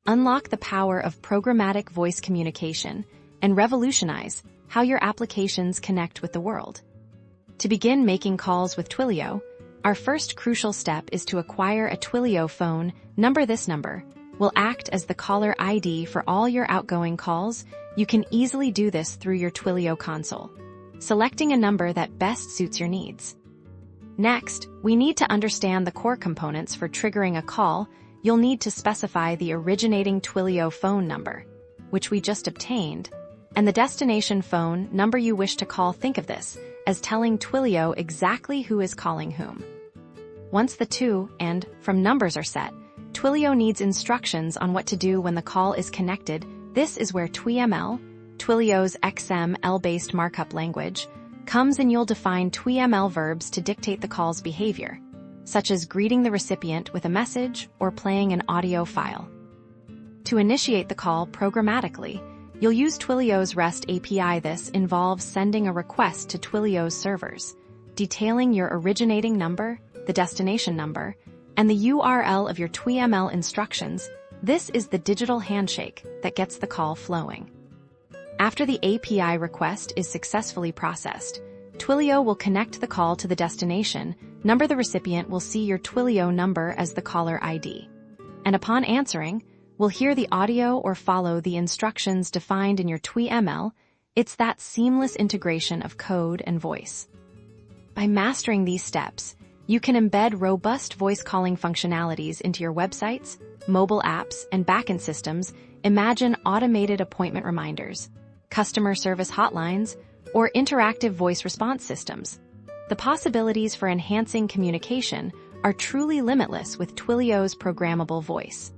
unlock the power of programmatic voice communication, and revolutionize how your applications connect with the world. To begin making calls with Twilio, our first crucial step is to acquire a Twilio phone. This number will act as the caller ID for all your outgoing calls. You can easily do this through your Twilio console, selecting a number that best suits your needs. Next, we need to understand the core components for triggering a call. You'll need to specify the originating Twilio phone number, which we just obtained, and the destination phone number you wish to call. Think of this as telling Twilio exactly who is calling whom. Once the to and from numbers are set, Twilio needs instructions on what to do when the call is connected. This is where TwiML, Twilio's XML-based markup language, comes in. You'll define TwiML verbs to dictate the call's behavior, such as greeting the recipient with a message or playing an audio file. To initiate the call programmatically, you'll use Twilio's REST API. This involves sending a request to Twilio's servers, detailing your originating number, the destination number, and the URL of your TwiML instructions. This is the digital handshake that gets the call flowing. After the API request is successfully processed, Twilio will connect the call to the destination number. The recipient will see your Twilio number as the caller ID, and upon answering, will hear the audio or follow the instructions defined in your TwiML. It's that seamless integration of code and voice. By mastering these steps, you can embed robust voice calling functionalities into your websites, mobile apps, and backend systems. Imagine automated appointment reminders, customer service hotlines, or interactive voice response systems. The possibilities for enhancing communication are truly limitless with Twilio's programmable voice.